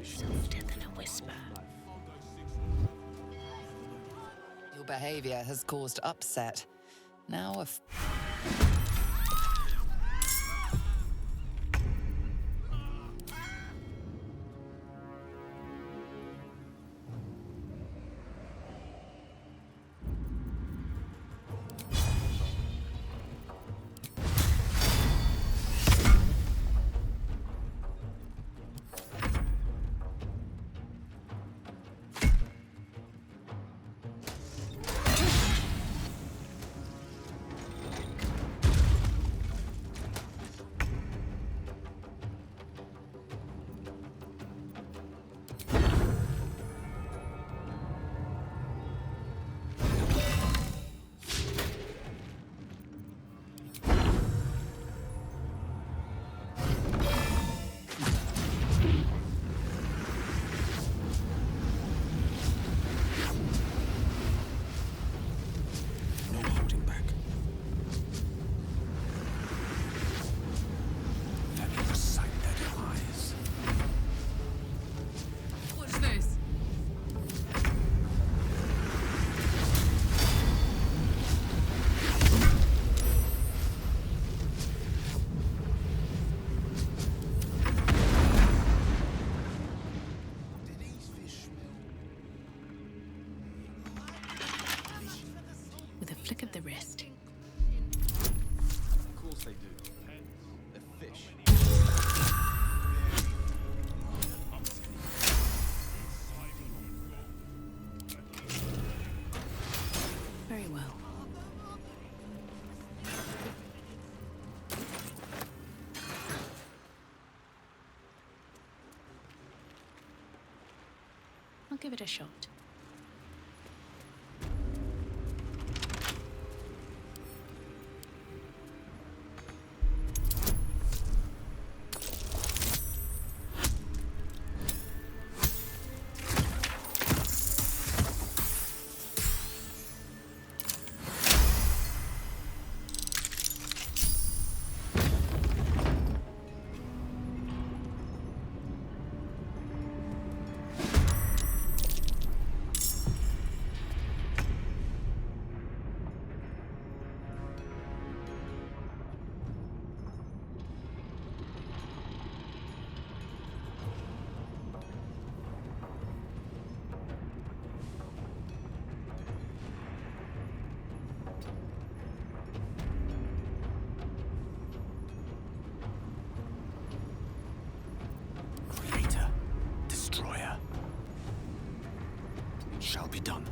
Softer than a whisper. Your behavior has caused upset. Now if... With a flick of the wrist. Of course they do. They're fish. Very well. I'll give it a shot. Shall be done.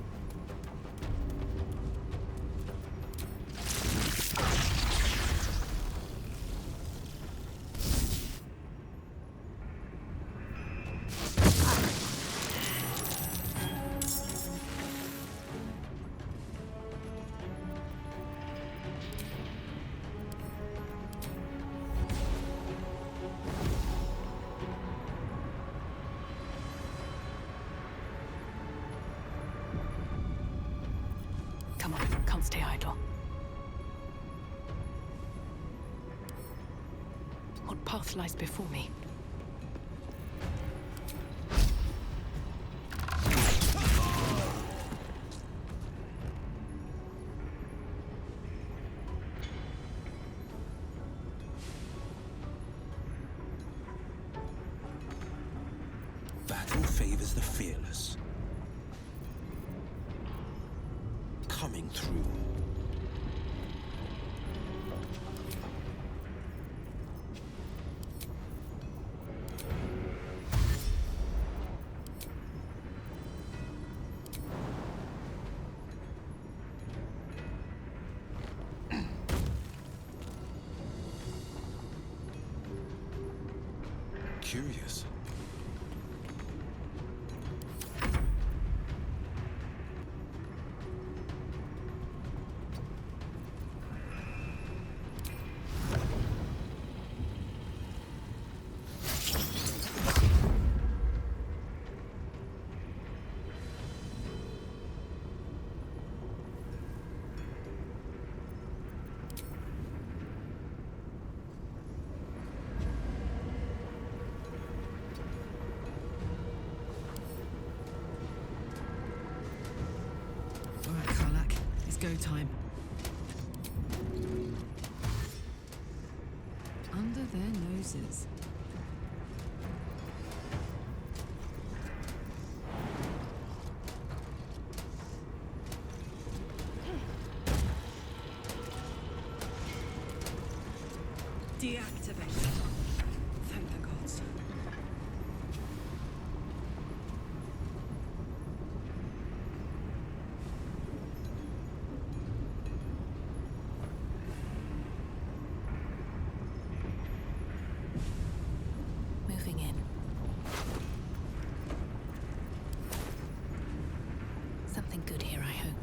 Come on, can't stay idle. What path lies before me? Battle favors the fearless. Coming through. Curious. noses. Deactivate. Thank the gods. Moving in. Something good here, I hope.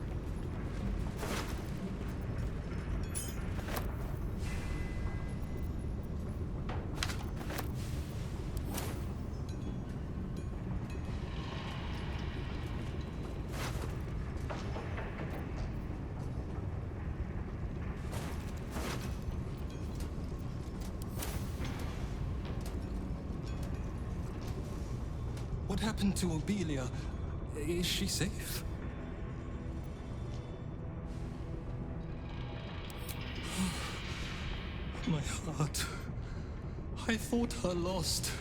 What happened to Obelia? Is she safe? My heart. I thought her lost.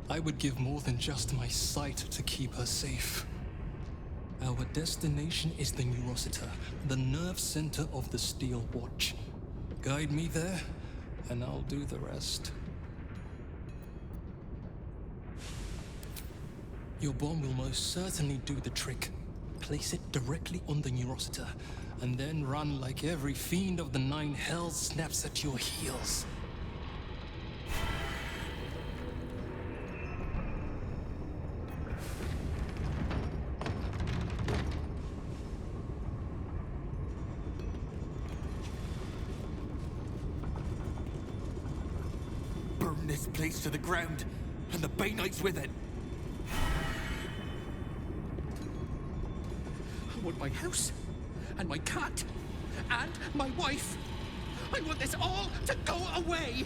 I would give more than just my sight to keep her safe. Our destination is the Neurosita, the nerve center of the Steel Watch. Guide me there, and I'll do the rest. Your bomb will most certainly do the trick. Place it directly on the Neurosita, and then run like every fiend of the Nine Hells snaps at your heels. Burn this place to the ground, and the Bay Knights with it. I want my house, and my cat, and my wife. I want this all to go away!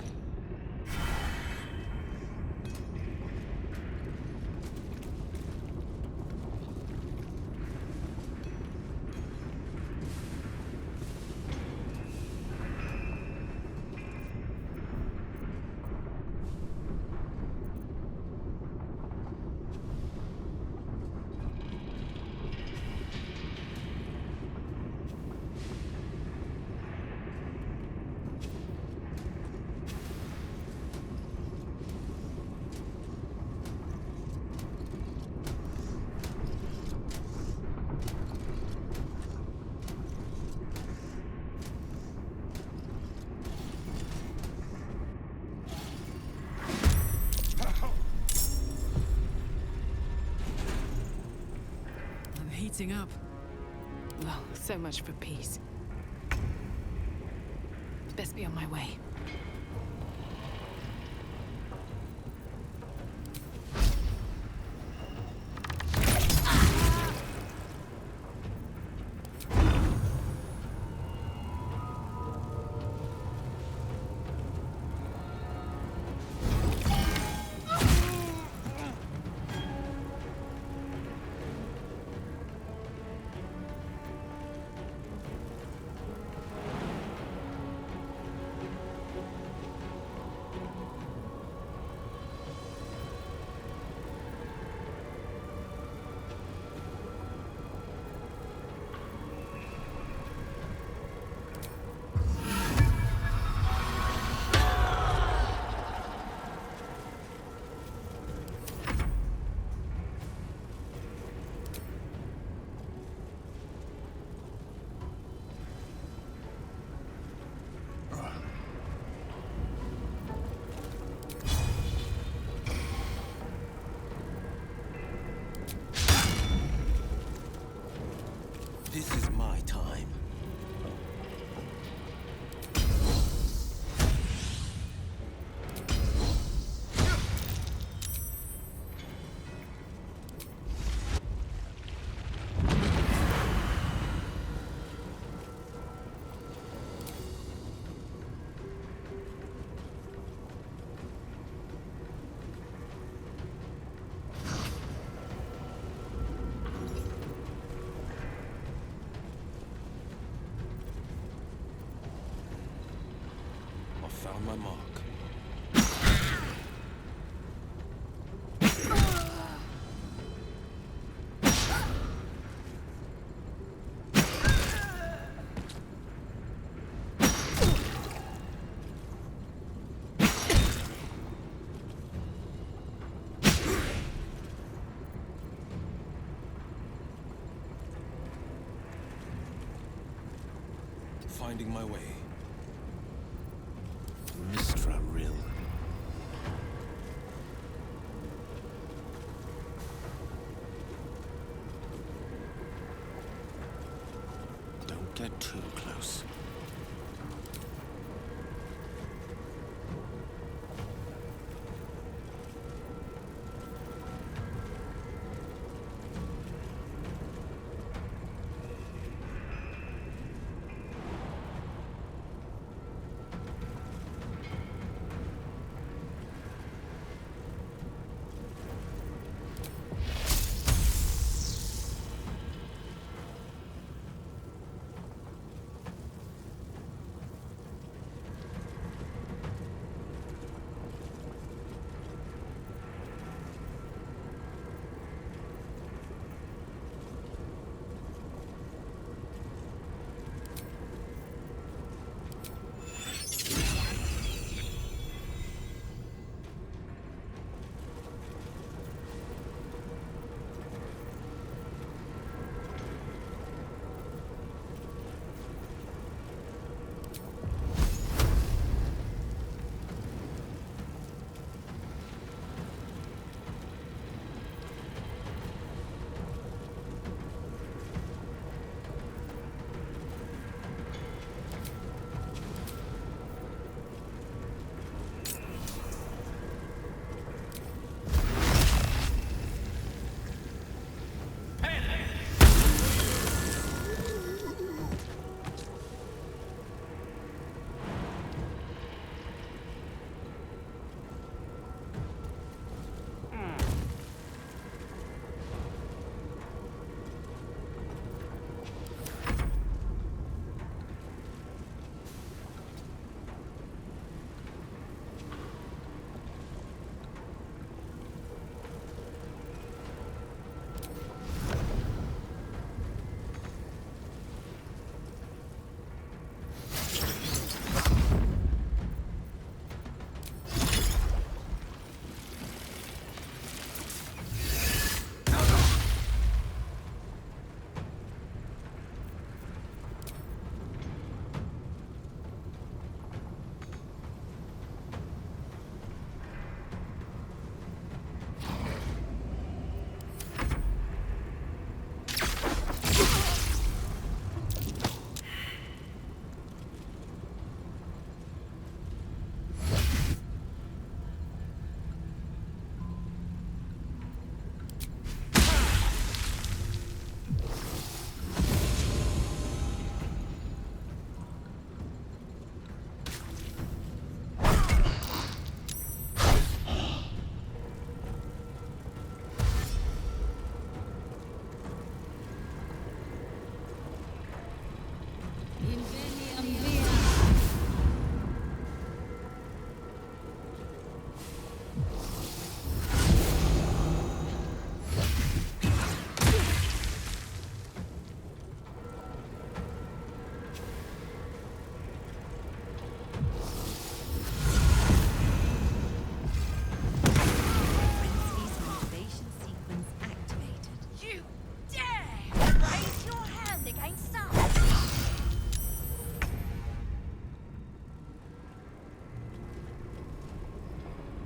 Heating up. Well, so much for peace. Best be on my way. This is my time. Found my mark. finding my way. Mistra Rill. Don't get too close.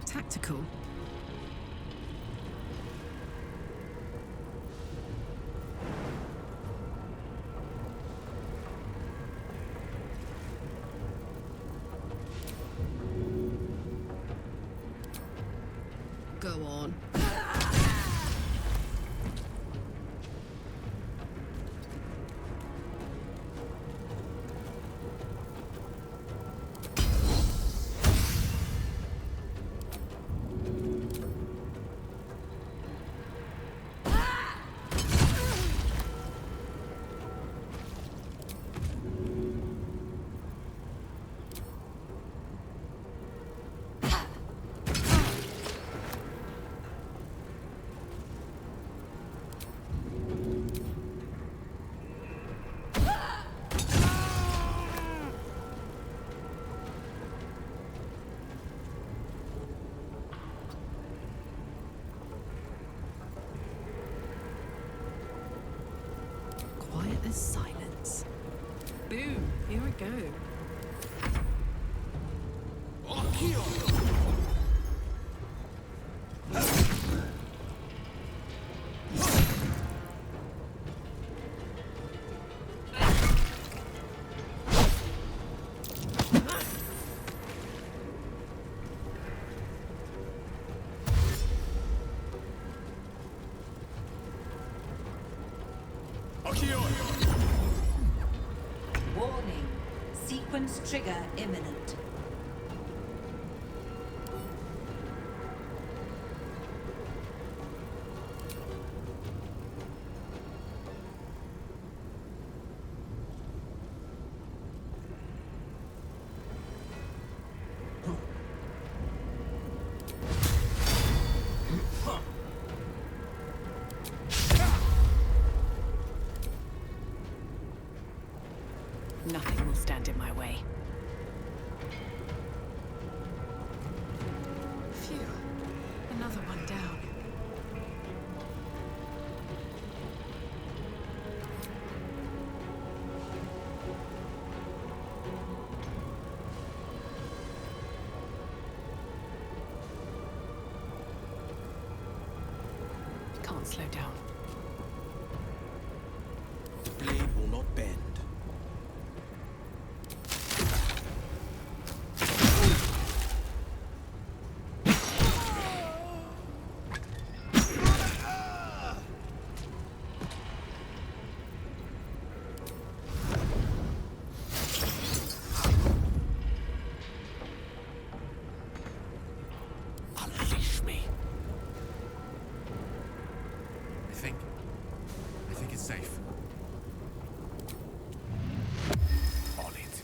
Tactical. Go on. Quiet as silence. Boom. Here I go. Warning. Sequence trigger imminent. Nothing will stand in my way. Phew. Another one down. Can't slow down. The blade will not bend. Unleash me. I think it's safe. On it.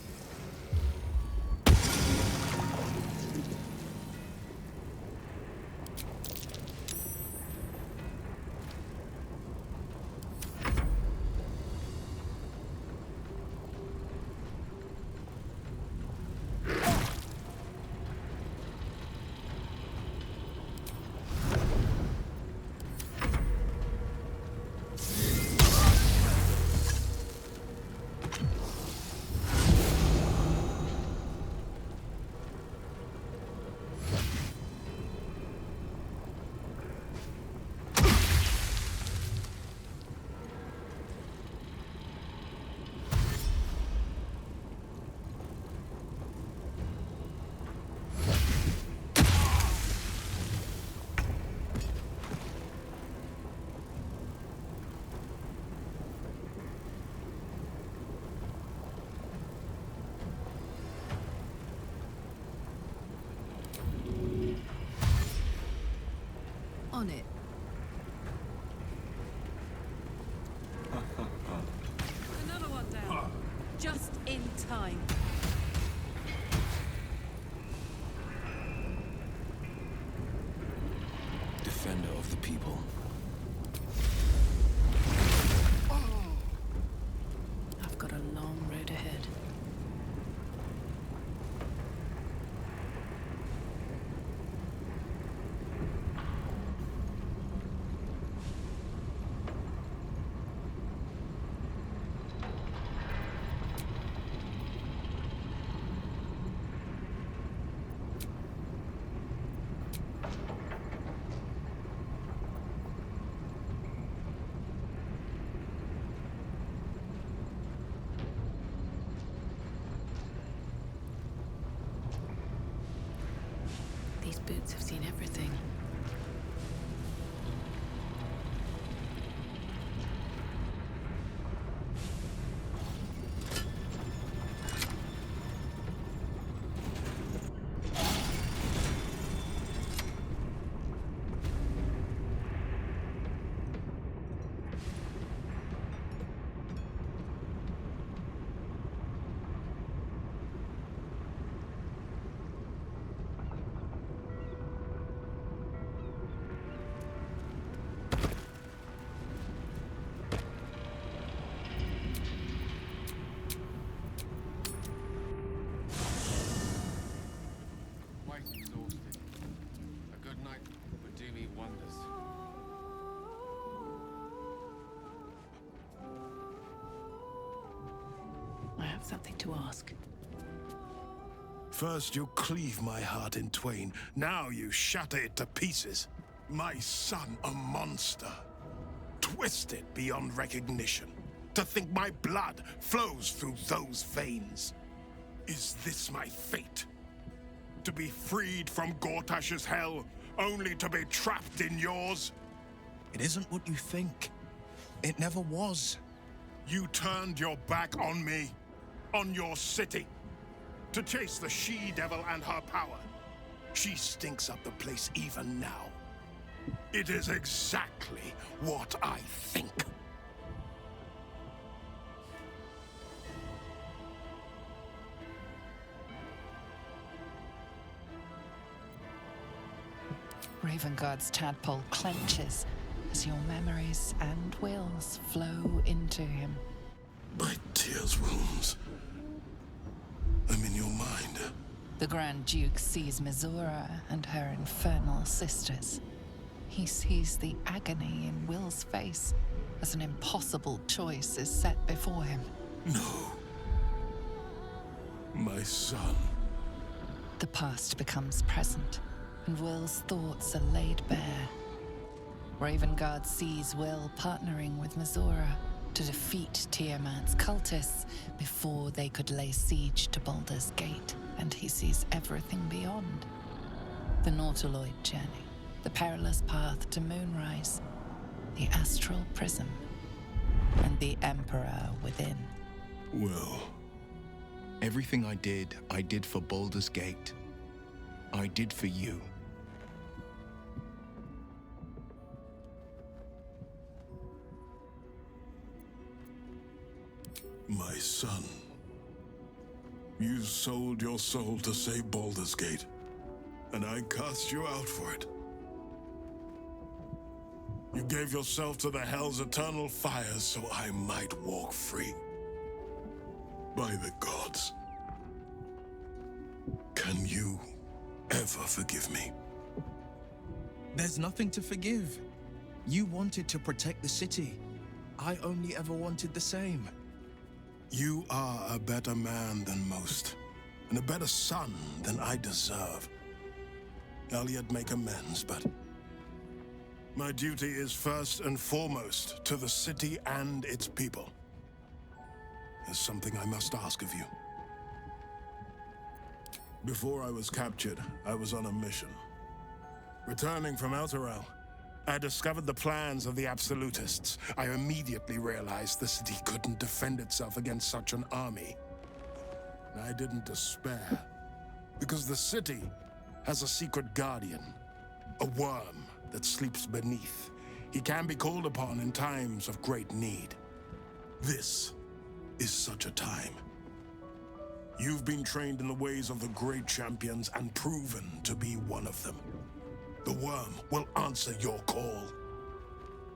On it. Another one down. Just in time. Defender of the people. I've got a long road ahead. These boots have seen everything. something to ask. First you cleave my heart in twain, now you shatter it to pieces. My son, a monster. Twisted beyond recognition. To think my blood flows through those veins. Is this my fate? To be freed from Gortash's hell, only to be trapped in yours? It isn't what you think. It never was. You turned your back on me, on your city, to chase the she-devil and her power. She stinks up the place even now. It is exactly what I think. Ravenguard's tadpole clenches as your memories and wills flow into him. My tears wounds. I'm in your mind. The Grand Duke sees Mizora and her infernal sisters. He sees the agony in Will's face as an impossible choice is set before him. No. My son. The past becomes present, and Will's thoughts are laid bare. Ravenguard sees Will partnering with Mizora to defeat Tiamat's cultists before they could lay siege to Baldur's Gate, and he sees everything beyond. The Nautiloid journey, the perilous path to Moonrise, the astral prism, and the Emperor within. Will. Everything I did for Baldur's Gate. I did for you. My son. You sold your soul to save Baldur's Gate, and I cast you out for it. You gave yourself to the Hell's eternal fires so I might walk free. By the gods. Can you ever forgive me? There's nothing to forgive. You wanted to protect the city. I only ever wanted the same. You are a better man than most, and a better son than I deserve. I'll yet make amends, but my duty is first and foremost to the city and its people. There's something I must ask of you. Before I was captured, I was on a mission. Returning from Elturel, I discovered the plans of the Absolutists. I immediately realized the city couldn't defend itself against such an army. And I didn't despair, because the city has a secret guardian, a worm that sleeps beneath. He can be called upon in times of great need. This is such a time. You've been trained in the ways of the great champions and proven to be one of them. The worm will answer your call.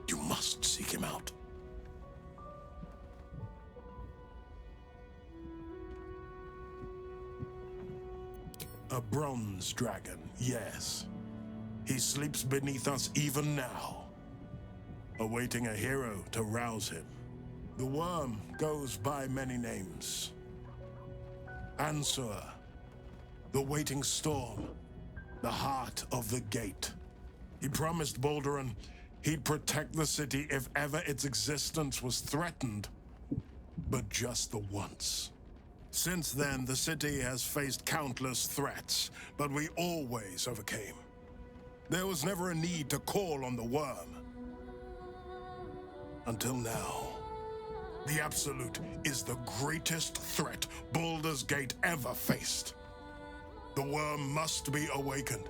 You must seek him out. A bronze dragon, yes. He sleeps beneath us even now, awaiting a hero to rouse him. The worm goes by many names. Ansur, the waiting storm, the heart of the gate. He promised Baldur he'd protect the city if ever its existence was threatened, but just the once. Since then, the city has faced countless threats, but we always overcame. There was never a need to call on the worm. Until now. The Absolute is the greatest threat Baldur's Gate ever faced. The worm must be awakened,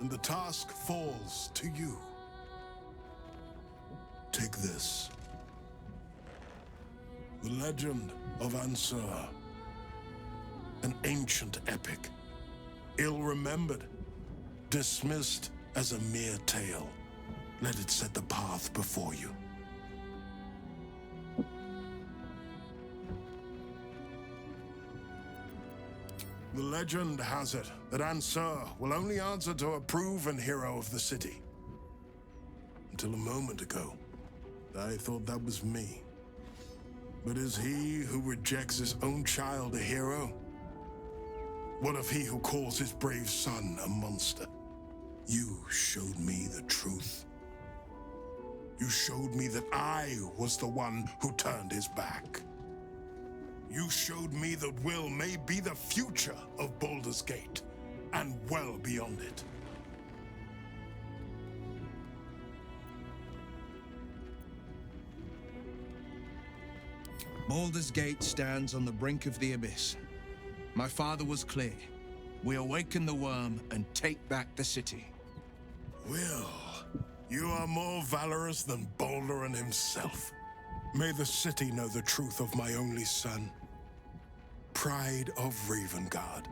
and the task falls to you. Take this. The legend of Ansur. An ancient epic. Ill-remembered. Dismissed as a mere tale. Let it set the path before you. The legend has it that Ansur will only answer to a proven hero of the city. Until a moment ago, I thought that was me. But is he who rejects his own child a hero? What of he who calls his brave son a monster? You showed me the truth. You showed me that I was the one who turned his back. You showed me that Will may be the future of Baldur's Gate, and well beyond it. Baldur's Gate stands on the brink of the abyss. My father was clear. We awaken the worm and take back the city. Will, you are more valorous than Baldur and himself. May the city know the truth of my only son. Pride of Ravengard.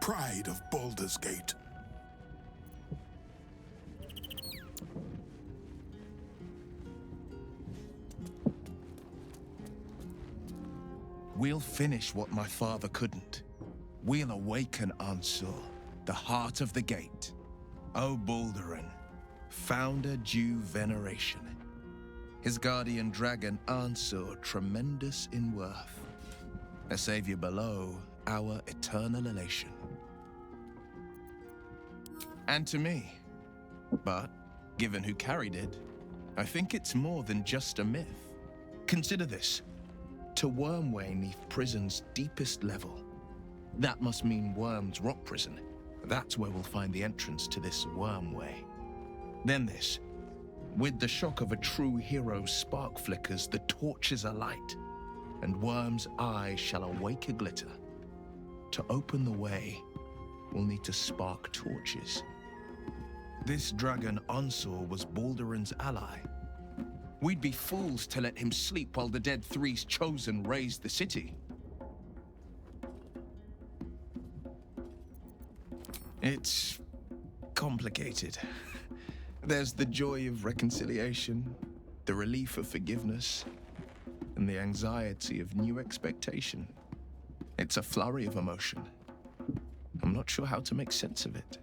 Pride of Baldur's Gate. We'll finish what my father couldn't. We'll awaken Ansur, the heart of the gate. O Baldurin, founder due veneration. His guardian dragon Ansur, tremendous in worth. A savior below, our eternal elation. And to me, but given who carried it, I think it's more than just a myth. Consider this. To Wormway 'neath prison's deepest level. That must mean Worm's rock prison. That's where we'll find the entrance to this Wormway. Then this. With the shock of a true hero's spark flickers, the torches alight, and Worm's eye shall awake a glitter. To open the way, we'll need to spark torches. This dragon Ansur was Baldurin's ally. We'd be fools to let him sleep while the Dead Three's chosen raised the city. It's complicated. There's the joy of reconciliation, the relief of forgiveness, and the anxiety of new expectation. It's a flurry of emotion. I'm not sure how to make sense of it.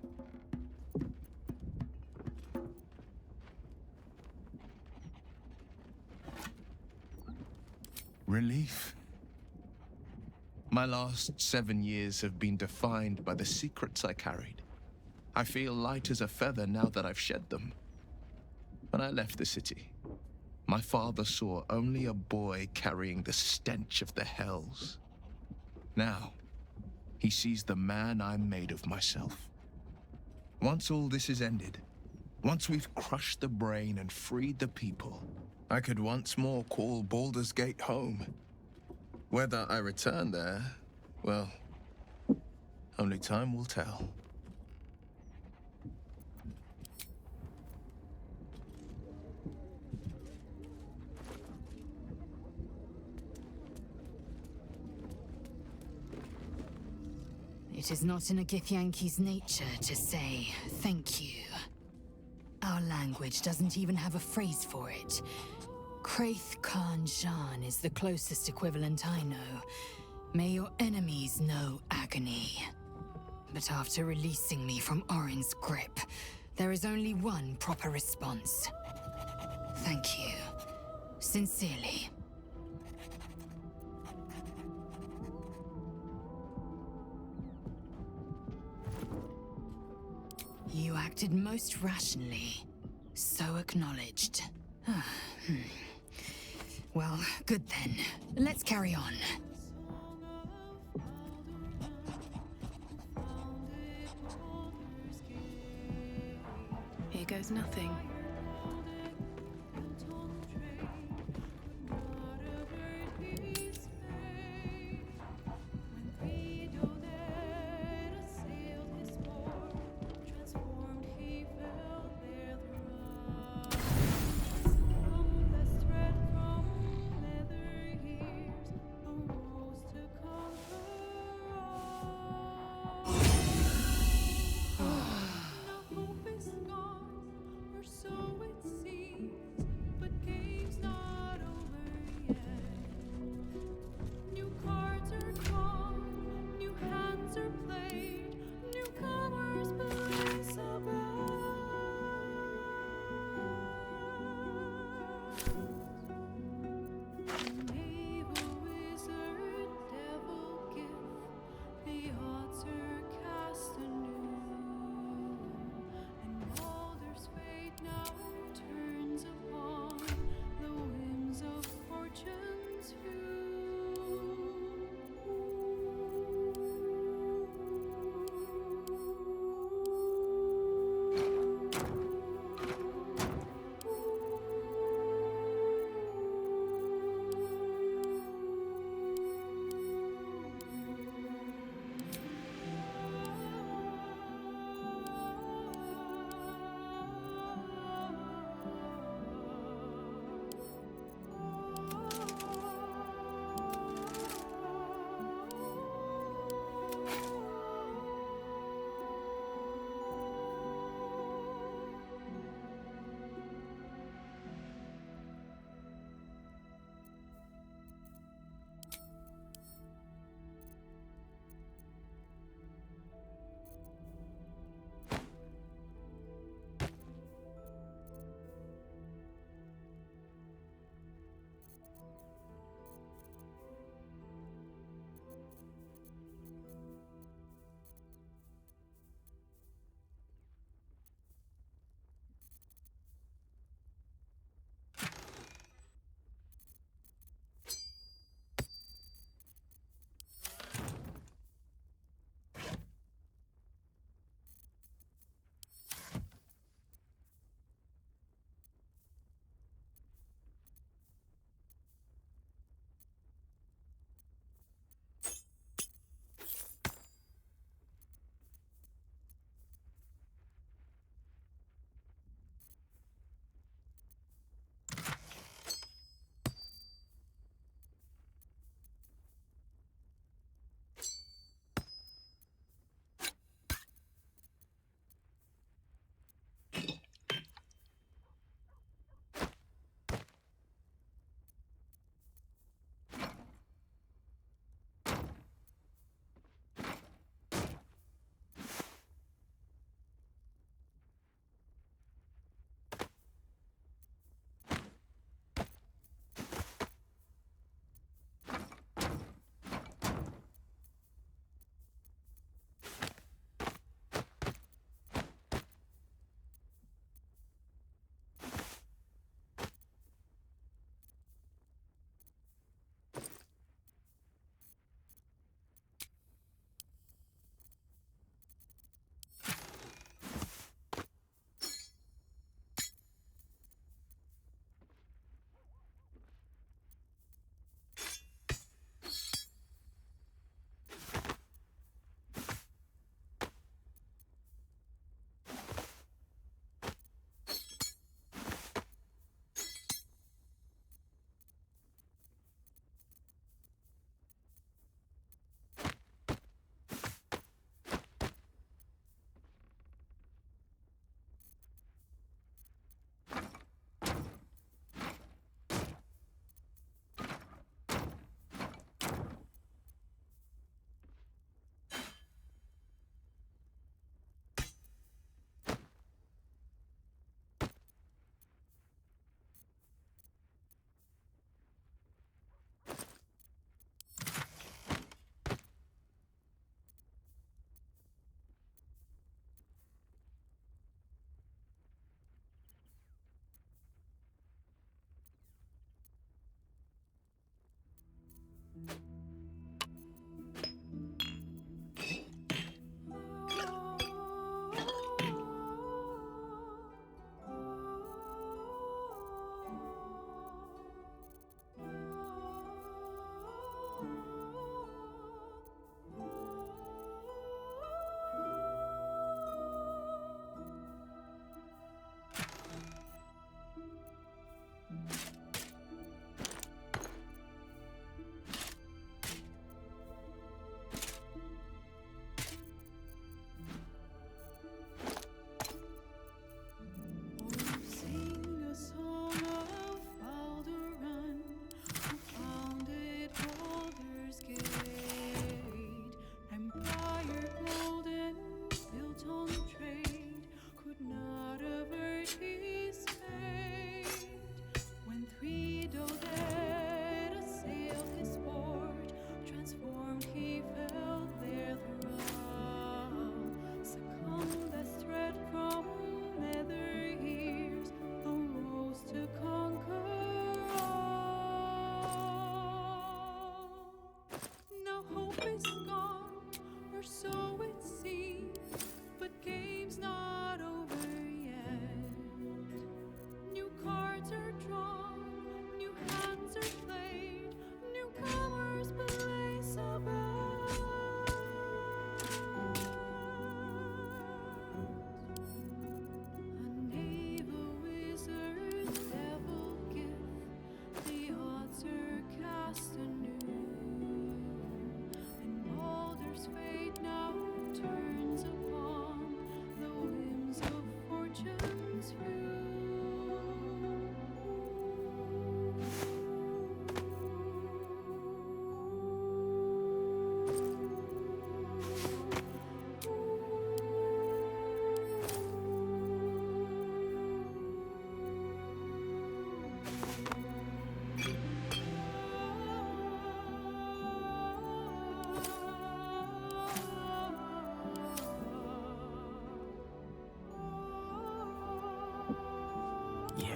Relief. My last 7 years have been defined by the secrets I carried. I feel light as a feather now that I've shed them. When I left the city, my father saw only a boy carrying the stench of the hells. Now, he sees the man I made of myself. Once all this is ended, once we've crushed the brain and freed the people, I could once more call Baldur's Gate home. Whether I return there, well, only time will tell. It is not in a Githyanki's nature to say thank you. Our language doesn't even have a phrase for it. Kraith Khan Jan is the closest equivalent I know. May your enemies know agony. But after releasing me from Orin's grip, there is only one proper response. Thank you. Sincerely. You acted most rationally. So acknowledged. Well, good then. Let's carry on. Here goes nothing. So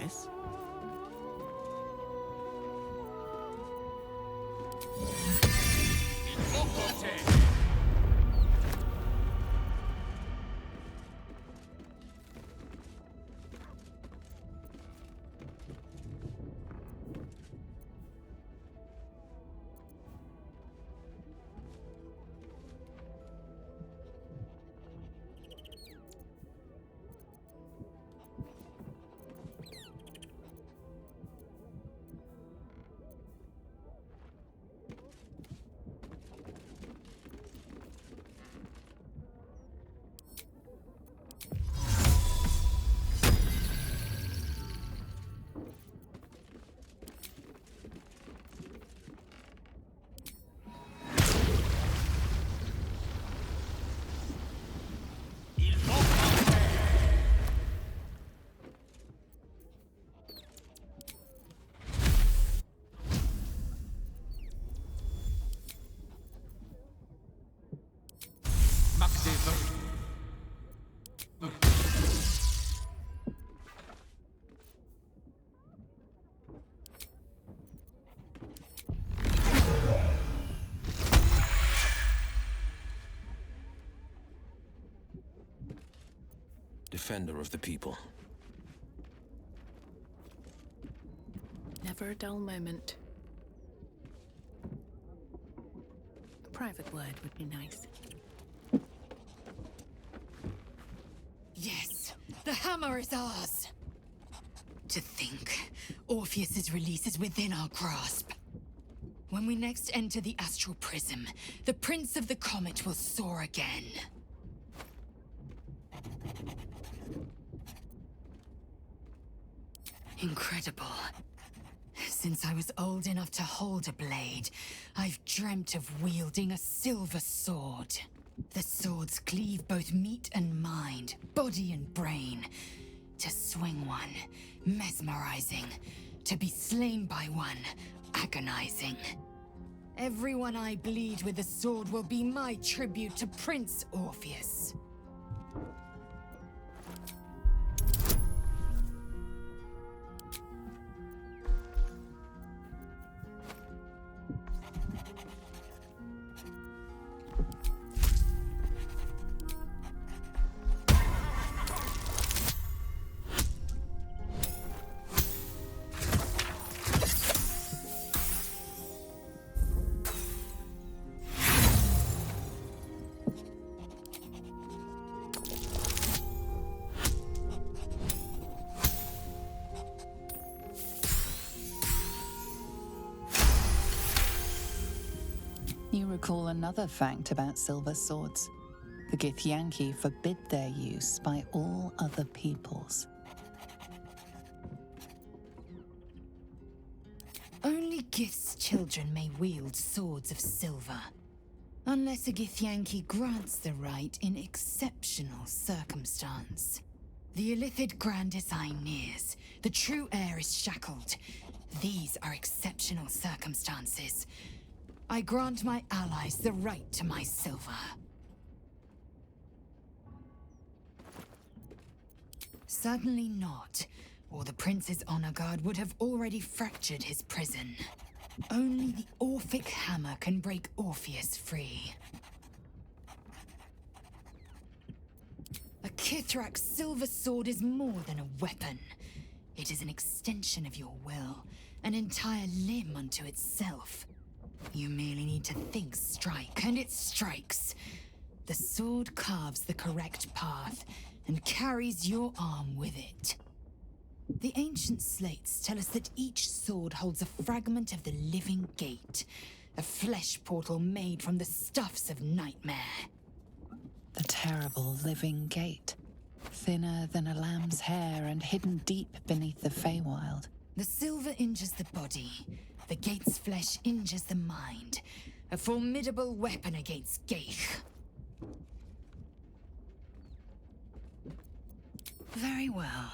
this. Defender of the people. Never a dull moment. A private word would be nice. Yes, the hammer is ours. To think, Orpheus's release is within our grasp. When we next enter the astral prism, the Prince of the Comet will soar again. Incredible. Since I was old enough to hold a blade, I've dreamt of wielding a silver sword. The swords cleave both meat and mind, body and brain. To swing one, mesmerizing. To be slain by one, agonizing. Everyone I bleed with the sword will be my tribute to Prince Orpheus. You recall another fact about silver swords. The Githyanki forbid their use by all other peoples. Only Gith's children may wield swords of silver. Unless a Githyanki grants the right in exceptional circumstance. The Illithid Grand Design nears. The true heir is shackled. These are exceptional circumstances. I grant my allies the right to my silver. Certainly not, or the Prince's honor guard would have already fractured his prison. Only the Orphic hammer can break Orpheus free. A Kithrak's silver sword is more than a weapon. It is an extension of your will, an entire limb unto itself. You merely need to think strike, and it strikes. The sword carves the correct path, and carries your arm with it. The ancient slates tell us that each sword holds a fragment of the living gate, a flesh portal made from the stuffs of nightmare. The terrible living gate, thinner than a lamb's hair and hidden deep beneath the Feywild. The silver injures the body, the gate's flesh injures the mind, a formidable weapon against Gaeth. Very well.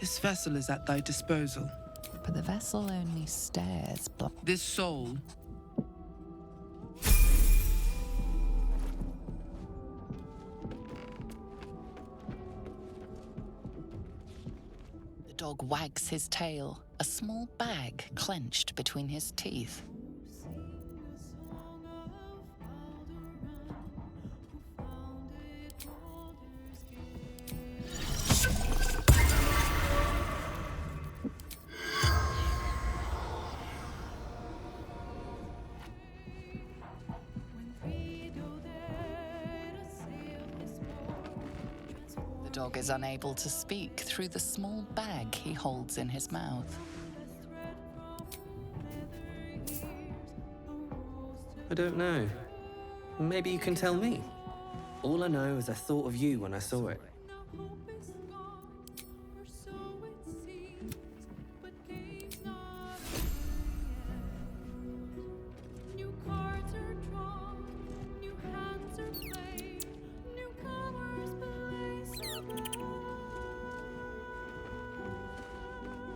This vessel is at thy disposal. But the vessel only stares. This soul. The dog wags his tail, a small bag clenched between his teeth. The dog is unable to speak through the small bag he holds in his mouth. I don't know. Maybe you can tell me. All I know is I thought of you when I saw it.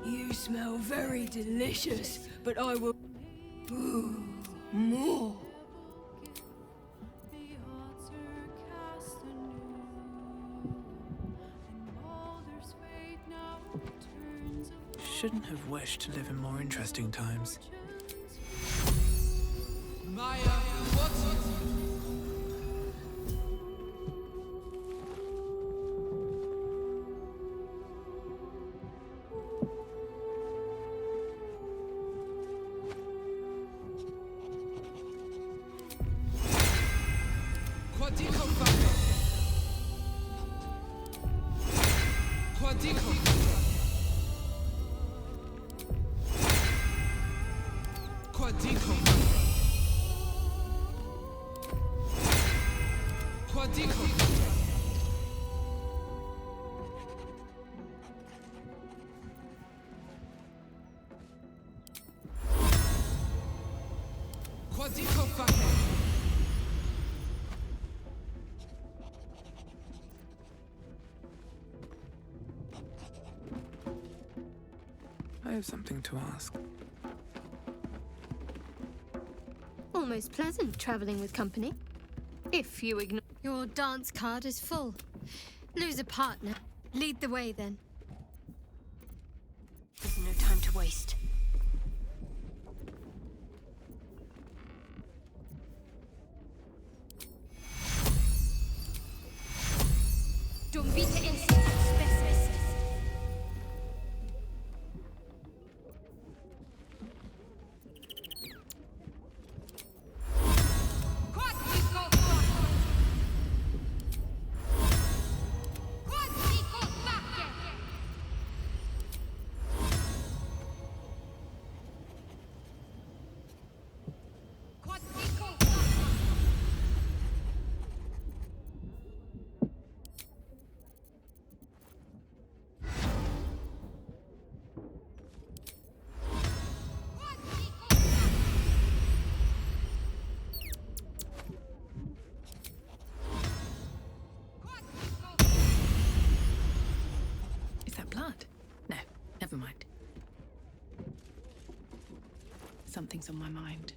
You smell very delicious, but I will... Ooh, more. Shouldn't have wished to live in more interesting times. Maya, what? I have something to ask. Almost pleasant traveling with company. If you ignore... Your dance card is full. Lose a partner. Lead the way, then. There's no time to waste. Don't beat the instant specialist. Blood? No, never mind. Something's on my mind.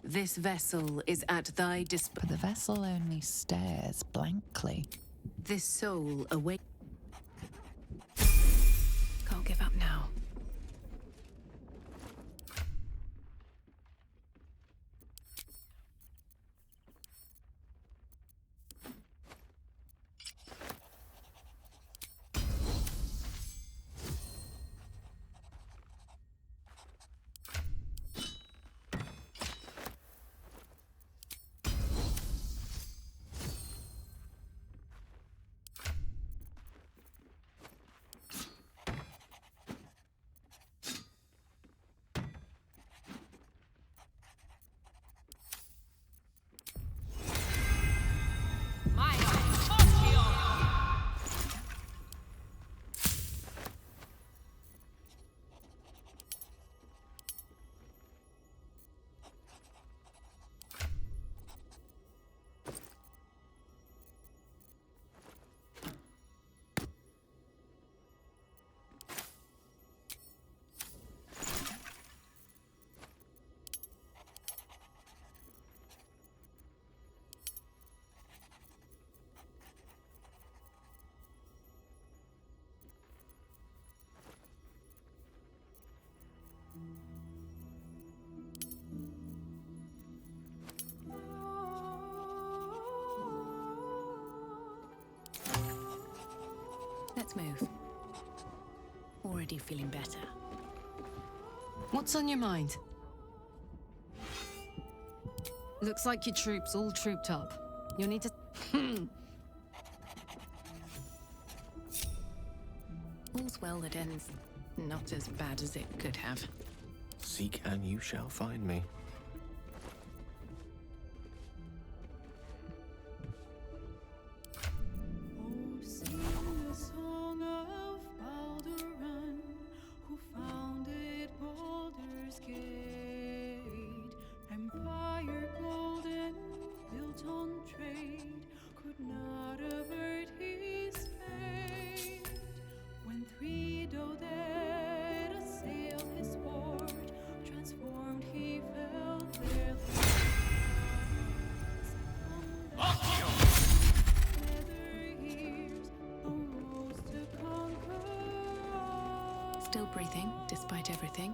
This vessel is at thy But the vessel only stares blankly. This soul awake. Can't give up now. Let's move. Already feeling better. What's on your mind? Looks like your troops all trooped up. You'll need to... All's well that ends not as bad as it could have. Seek and you shall find me. Sing the song of Baldur, who founded Baldur's Gate. Empire golden, built on trade, could not avert his fate. When three dead assailed his fort, transformed he felt their Still breathing, despite everything.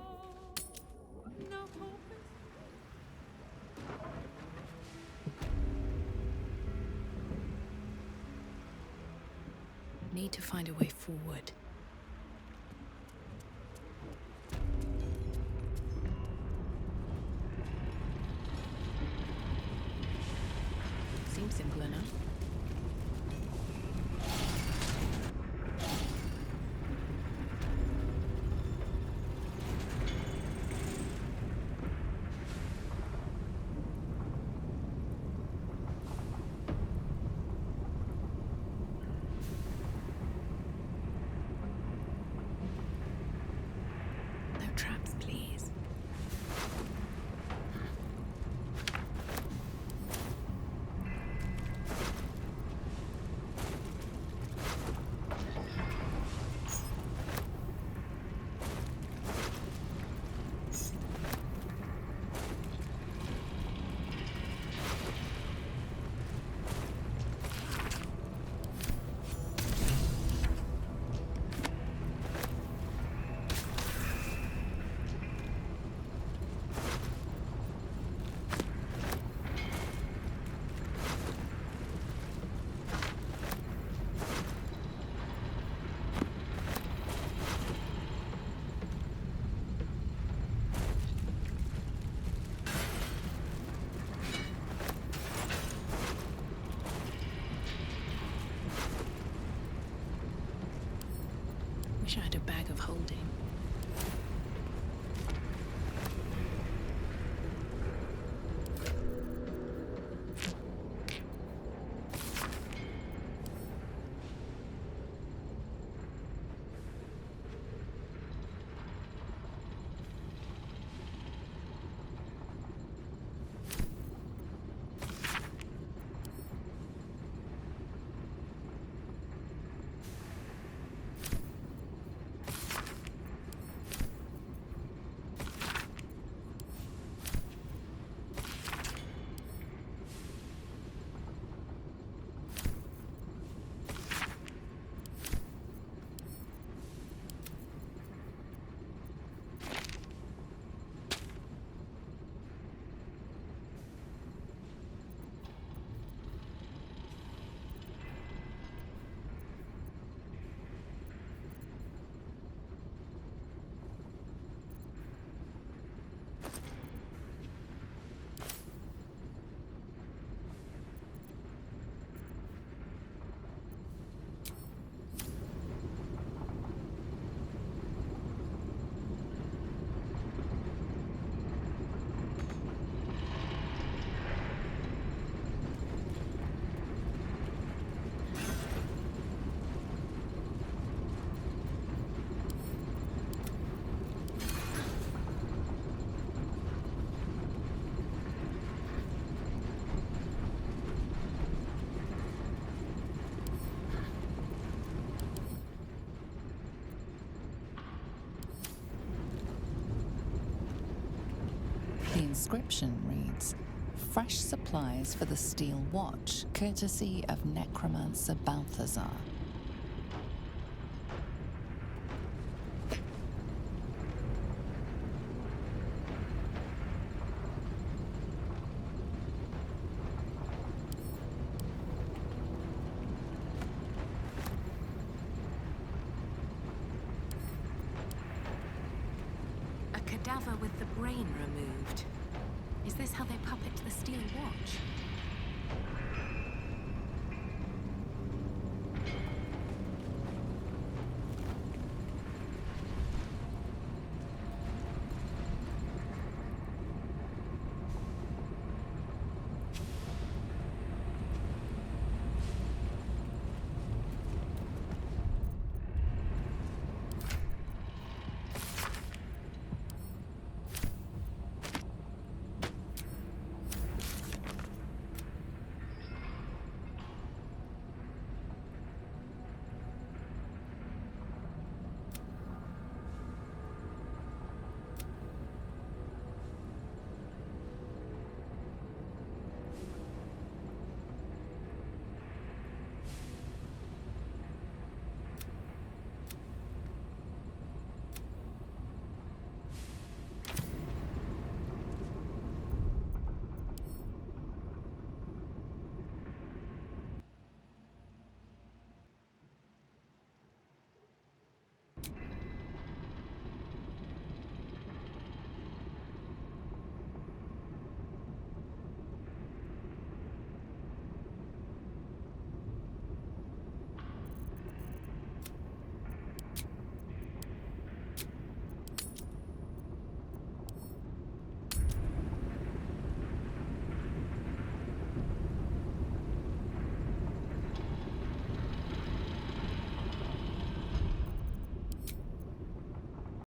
Need to find a way forward. Seems simple enough. No traps, please. Wish I had a bag of holding. The inscription reads, "Fresh supplies for the Steel Watch, courtesy of Necromancer Balthazar." cadaver with the brain removed. Is this how they puppet the Steel Watch?